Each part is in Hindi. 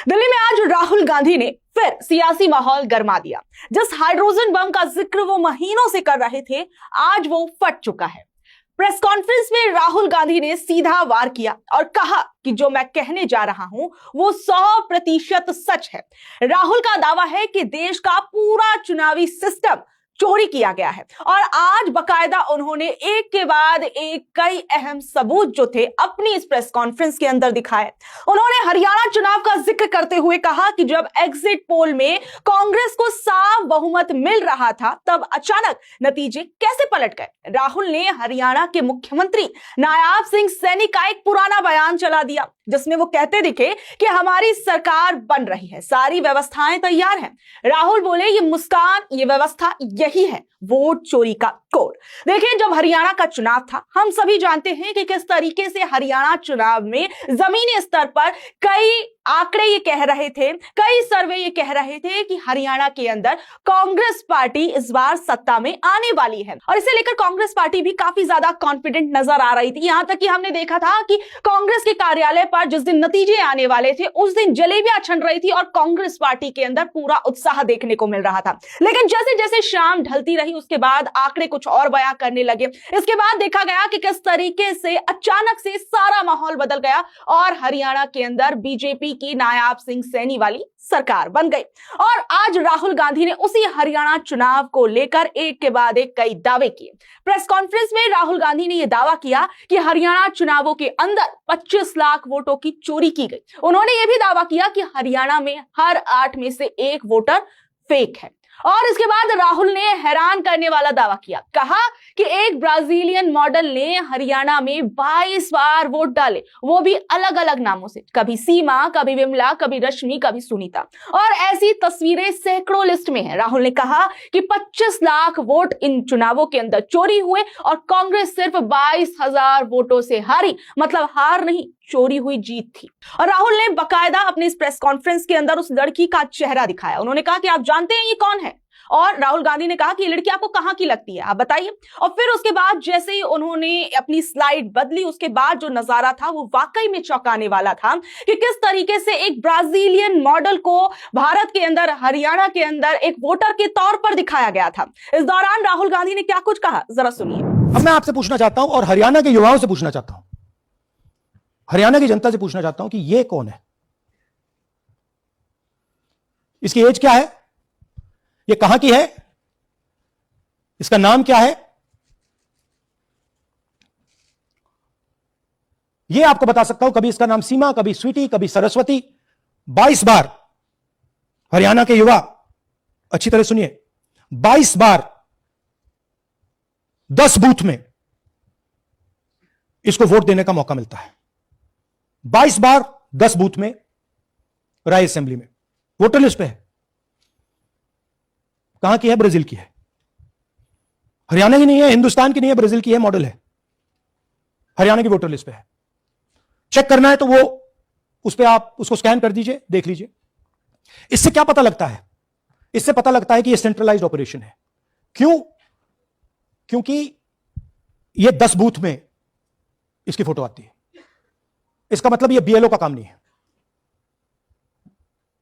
दिल्ली में आज राहुल गांधी ने फिर सियासी माहौल गर्मा दिया। जिस हाइड्रोजन बम का जिक्र वो महीनों से कर रहे थे, आज वो फट चुका है। प्रेस कॉन्फ्रेंस में राहुल गांधी ने सीधा वार किया और कहा कि जो मैं कहने जा रहा हूं वो 100% सच है। राहुल का दावा है कि देश का पूरा चुनावी सिस्टम चोरी किया गया है और आज बकायदा उन्होंने एक के बाद एक कई अहम सबूत जो थे अपनी इस प्रेस कॉन्फ्रेंस के अंदर दिखाए। उन्होंने हरियाणा चुनाव का जिक्र करते हुए कहा कि जब एग्जिट पोल में कांग्रेस को साफ बहुमत मिल रहा था तब अचानक नतीजे कैसे पलट गए। राहुल ने हरियाणा के मुख्यमंत्री नायाब सिंह सैनी का एक पुराना बयान चला दिया जिसमें वो कहते दिखे कि हमारी सरकार बन रही है, सारी व्यवस्थाएं तैयार हैं। राहुल बोले ये मुस्कान, ये व्यवस्था यही है वोट चोरी का कोड। देखिए, जब हरियाणा का चुनाव था हम सभी जानते हैं कि किस तरीके से हरियाणा चुनाव में जमीनी स्तर पर कई आंकड़े ये कह रहे थे, कई सर्वे ये कह रहे थे कि हरियाणा के अंदर कांग्रेस पार्टी इस बार सत्ता में आने वाली है और इसे लेकर कांग्रेस पार्टी भी काफी ज्यादा कॉन्फिडेंट नजर आ रही थी। यहां तक कि हमने देखा था कि कांग्रेस के कार्यालय पर जिस दिन नतीजे आने वाले थे उस दिन जलेबियां छन रही थी और कांग्रेस पार्टी के अंदर पूरा उत्साह देखने को मिल रहा था। लेकिन जैसे जैसे शाम ढलती रही उसके बाद आंकड़े कुछ और बयां करने लगे। इसके बाद देखा गया कि किस तरीके से अचानक से सारा माहौल बदल गया और हरियाणा के अंदर बीजेपी की नायाब सिंह सैनी वाली सरकार बन गई। और आज राहुल गांधी ने उसी हरियाणा चुनाव को लेकर एक के बाद एक कई दावे किए। प्रेस कॉन्फ्रेंस में राहुल गांधी ने यह दावा किया कि हरियाणा चुनावों के अंदर 25 लाख वोटों की चोरी की गई। उन्होंने यह भी दावा किया कि हरियाणा में हर 8 में से 1 वोटर फेक है। और इसके बाद राहुल ने हैरान करने वाला दावा किया, कहा कि एक ब्राजीलियन मॉडल ने हरियाणा में 22 बार वोट डाले, वो भी अलग अलग नामों से, कभी सीमा, कभी विमला, कभी रश्मि, कभी सुनीता, और ऐसी तस्वीरें सैकड़ों लिस्ट में है। राहुल ने कहा कि 25 लाख वोट इन चुनावों के अंदर चोरी हुए और कांग्रेस सिर्फ 22,000 वोटों से हारी, मतलब हार नहीं, चोरी हुई जीत थी। और राहुल ने बकायदा अपने इस प्रेस कॉन्फ्रेंस के अंदर उस लड़की का चेहरा दिखाया। उन्होंने कहा कि आप जानते हैं ये कौन है, और राहुल गांधी ने कहा कि ये लड़की आपको कहां की लगती है, आप बताइए। और फिर उसके बाद जैसे ही उन्होंने अपनी स्लाइड बदली, उसके बाद जो नजारा था वो वाकई में चौंकाने वाला था कि किस तरीके से एक ब्राजीलियन मॉडल को भारत के अंदर, हरियाणा के अंदर एक वोटर के तौर पर दिखाया गया था। इस दौरान राहुल गांधी ने क्या कुछ कहा, जरा सुनिए। अब मैं आपसे पूछना चाहता हूं और हरियाणा के युवाओं से पूछना चाहता हूं, हरियाणा की जनता से पूछना चाहता हूं कि यह कौन है, इसकी एज क्या है, ये कहां की है, इसका नाम क्या है, ये आपको बता सकता हूं। कभी इसका नाम सीमा, कभी स्वीटी, कभी सरस्वती। 22 बार हरियाणा के युवा, अच्छी तरह सुनिए, 22 बार 10 बूथ में इसको वोट देने का मौका मिलता है। 22 बार 10 बूथ में राय असेंबली में वोटर लिस्ट पे है। कहां की है? ब्राजील की है, हरियाणा की नहीं है, हिंदुस्तान की नहीं है, ब्राजील की है, मॉडल है, हरियाणा की वोटर लिस्ट पे है। चेक करना है तो वो उस पे आप उसको स्कैन कर दीजिए, देख लीजिए। इससे क्या पता लगता है? इससे पता लगता है कि ये सेंट्रलाइज्ड ऑपरेशन है। क्यों? क्योंकि ये 10 बूथ में इसकी फोटो आती है। इसका मतलब ये बीएलओ का काम नहीं है,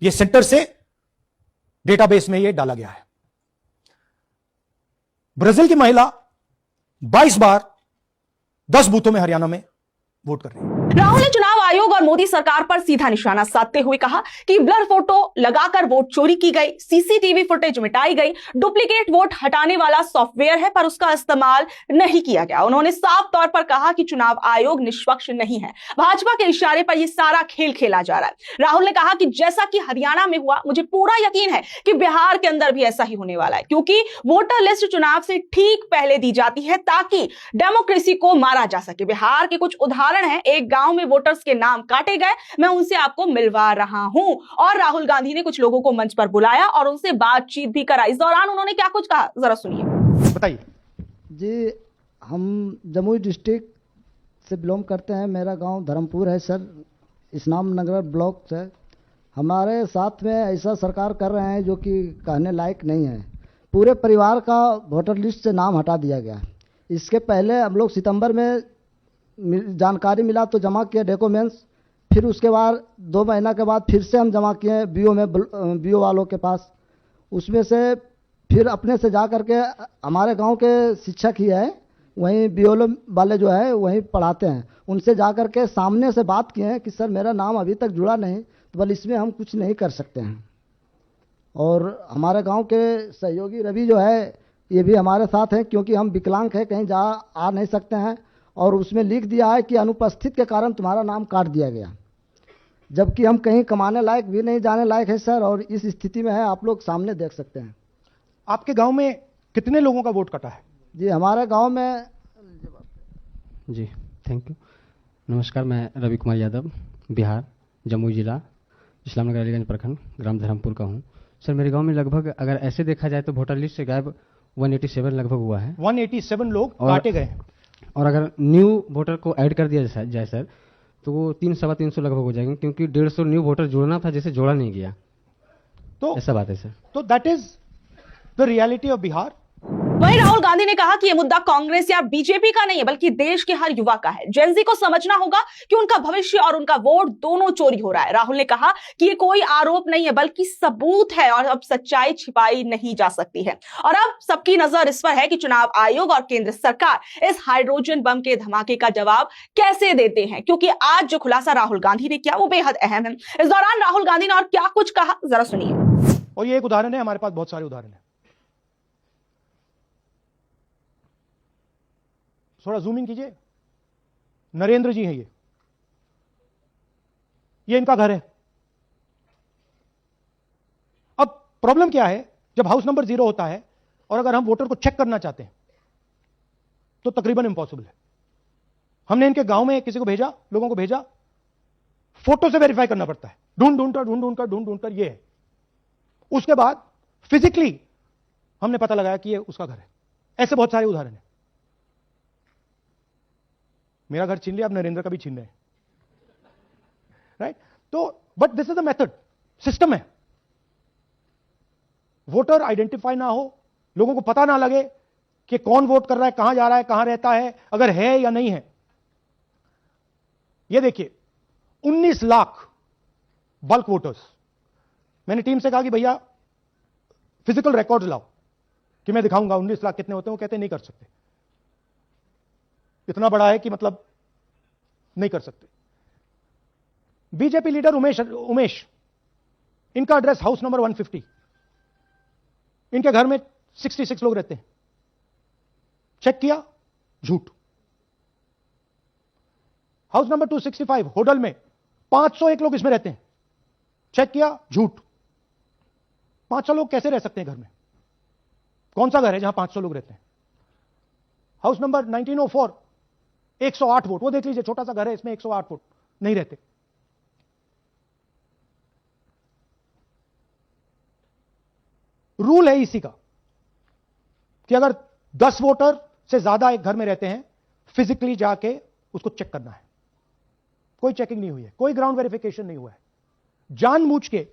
ये सेंटर से डेटाबेस में ये डाला गया है। ब्राजील की महिला 22 बार 10 बूथों में हरियाणा में वोट कर रही है। राहुल ने चुनाव आयोग और मोदी सरकार पर सीधा निशाना साधते हुए कहा कि ब्लर फोटो लगाकर वोट चोरी की गई, सीसीटीवी फुटेज मिटाई गई, डुप्लीकेट वोट हटाने वाला सॉफ्टवेयर है पर उसका इस्तेमाल नहीं किया गया। उन्होंने साफ तौर पर कहा कि चुनाव आयोग निष्पक्ष नहीं है, भाजपा के इशारे पर यह सारा खेल खेला जा रहा है। राहुल ने कहा कि जैसा कि हरियाणा में हुआ, मुझे पूरा यकीन है कि बिहार के अंदर भी ऐसा ही होने वाला है, क्योंकि वोटर लिस्ट चुनाव से ठीक पहले दी जाती है ताकि डेमोक्रेसी को मारा जा सके। बिहार के कुछ उदाहरण है, एक गांव में वोटर्स के नाम काटे गए, मैं उनसे आपको मिलवा रहा हूं। और राहुल गांधी ने कुछ लोगों को मंच पर बुलाया और उनसे बातचीत भी कराई। इस दौरान उन्होंने क्या कुछ कहा, जरा सुनिए। बताइए जी, हम जमुई डिस्ट्रिक्ट से बिलोंग करते हैं। मेरा गांव धर्मपुर है सर, इस्लाम नगर ब्लॉक से। हमारे साथ में ऐसा सरकार कर रहे हैं जो कि कहने लायक नहीं है। पूरे परिवार का वोटर लिस्ट से नाम हटा दिया गया। इसके पहले हम लोग सितंबर में जानकारी मिला तो जमा किया डॉक्यूमेंट्स, फिर उसके बाद 2 महीना के बाद फिर से हम जमा किए बीओ वालों के पास। उसमें से फिर अपने से जा करके हमारे गांव के शिक्षक ही है, वहीं बीओ वाले जो है वहीं पढ़ाते हैं, उनसे जा करके सामने से बात किए हैं कि सर मेरा नाम अभी तक जुड़ा नहीं, तो बोले इसमें हम कुछ नहीं कर सकते हैं। और हमारे गांव के सहयोगी रवि जो है ये भी हमारे साथ हैं, क्योंकि हम विकलांग हैं, कहीं आ नहीं सकते हैं, और उसमें लिख दिया है कि अनुपस्थित के कारण तुम्हारा नाम काट दिया गया, जबकि हम कहीं कमाने लायक भी नहीं जाने लायक है सर। और इस स्थिति में है, आप लोग सामने देख सकते हैं। आपके गांव में कितने लोगों का वोट कटा है? जी हमारे गांव में जी थैंक यू। नमस्कार, मैं रवि कुमार यादव, बिहार, जमुई जिला, इस्लामनगर अलीगंज प्रखंड, ग्राम धर्मपुर का हूँ। सर मेरे गांव में लगभग अगर ऐसे देखा जाए तो वोटर लिस्ट से गायब 187 लगभग हुआ है। 187 लोग काटे गए। और अगर न्यू वोटर को ऐड कर दिया जाए सर तो वो 300-325 लगभग हो जाएंगे, क्योंकि 150 न्यू वोटर जोड़ना था जिसे जोड़ा नहीं गया। तो ऐसा बात है सर। तो that is the reality of Bihar. वहीं राहुल गांधी ने कहा कि यह मुद्दा कांग्रेस या बीजेपी का नहीं है, बल्कि देश के हर युवा का है। जेन ज़ी को समझना होगा कि उनका भविष्य और उनका वोट दोनों चोरी हो रहा है। राहुल ने कहा कि ये कोई आरोप नहीं है, बल्कि सबूत है, और अब सच्चाई छिपाई नहीं जा सकती है। और अब सबकी नजर इस पर है कि चुनाव आयोग और केंद्र सरकार इस हाइड्रोजन बम के धमाके का जवाब कैसे देते हैं, क्योंकि आज जो खुलासा राहुल गांधी ने किया वो बेहद अहम है। इस दौरान राहुल गांधी ने और क्या कुछ कहा, जरा सुनिए। और ये एक उदाहरण है, हमारे पास बहुत सारे उदाहरण है। थोड़ा जूमिंग कीजिए। नरेंद्र जी हैं ये इनका घर है। अब प्रॉब्लम क्या है, जब हाउस नंबर 0 होता है और अगर हम वोटर को चेक करना चाहते हैं तो तकरीबन इंपॉसिबल है। हमने इनके गांव में किसी को भेजा, लोगों को भेजा, फोटो से वेरीफाई करना पड़ता है, ढूंढ कर ये है। उसके बाद फिजिकली हमने पता लगाया कि ये उसका घर है। ऐसे बहुत सारे उदाहरण हैं। मेरा घर छीन लिया, अब नरेंद्र का भी छीन रहे हैं, राइट? तो but this is the method, system है। वोटर आइडेंटिफाई ना हो, लोगों को पता ना लगे कि कौन वोट कर रहा है, कहां जा रहा है, कहां रहता है, अगर है या नहीं है। ये देखिए 19 लाख बल्क वोटर्स। मैंने टीम से कहा कि भैया फिजिकल रिकॉर्ड्स लाओ कि मैं दिखाऊंगा 19 लाख कितने होते हैं। वो कहते नहीं कर सकते, इतना बड़ा है कि मतलब नहीं कर सकते। बीजेपी लीडर उमेश, इनका एड्रेस हाउस नंबर 150। इनके घर में 66 लोग रहते हैं। चेक किया, झूठ। हाउस नंबर 265 होडल में 501 लोग इसमें रहते हैं। चेक किया, झूठ। 500 लोग कैसे रह सकते हैं घर में? कौन सा घर है जहां 500 लोग रहते हैं? हाउस नंबर 1904 108 वोट, वो देख लीजिए, छोटा सा घर है, इसमें 108 वोट नहीं रहते। रूल है इसी का कि अगर 10 वोटर से ज्यादा एक घर में रहते हैं, फिजिकली जाके उसको चेक करना है। कोई चेकिंग नहीं हुई है, कोई ग्राउंड वेरिफिकेशन नहीं हुआ है। जानबूझ के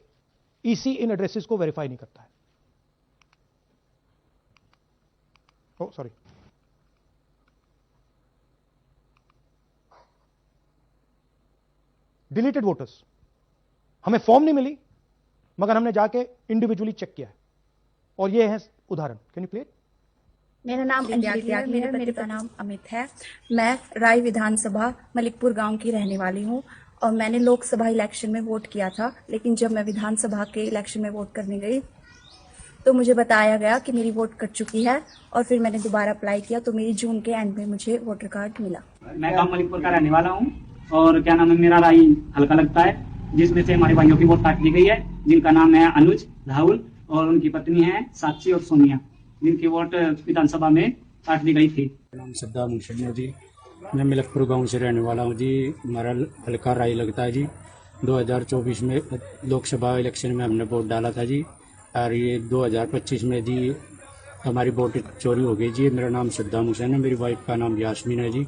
ईसी इन एड्रेसेस को वेरीफाई नहीं करता है। सॉरी, डिलीटेड वोटर्स, हमें फॉर्म नहीं मिली, मगर हमने जाके इंडिविजुअली चेक किया है। और ये है उदाहरण। Can you play? मेरा नाम अंजलि है, मेरे पति का नाम अमित है। मैं राय विधानसभा मलिकपुर गांव की रहने वाली हूं और मैंने लोकसभा इलेक्शन में वोट किया था, लेकिन जब मैं विधानसभा के इलेक्शन में वोट करने गई तो मुझे बताया गया कि मेरी वोट कट चुकी है, और फिर मैंने दोबारा अप्लाई किया तो मेरी जून के एंड में मुझे वोटर कार्ड मिला। मैं गांव मलिकपुर का रहने वाला हूं और क्या नाम है, मेरा राय हल्का लगता है, जिसमें से हमारे भाइयों की वोट काट दी गई है, जिनका नाम है अनुज, राहुल और उनकी पत्नी है साक्षी और सोनिया, जिनकी वोट विधानसभा में काट दी गई थी। नाम श्रद्धा मुंशी जी, मैं मलिकपुर गांव से रहने वाला हूं जी। हमारा हल्का राय लगता है जी। 2024 में लोकसभा इलेक्शन में हमने वोट डाला था जी, और ये 2025 में जी हमारी वोट चोरी हो गई जी। मेरा नाम श्रद्धा मुंशी है, मेरी वाइफ का नाम यास्मीन है जी।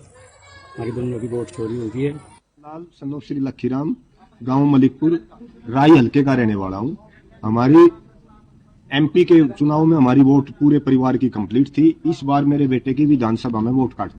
हमारी दोनों की वोट चोरी हो गई है। लाल सन्नो श्री लखीराम, गांव मलिकपुर, राय हल्के का रहने वाला हूं। हमारी एमपी के चुनाव में हमारी वोट पूरे परिवार की कंप्लीट थी। इस बार मेरे बेटे की विधानसभा में वोट काट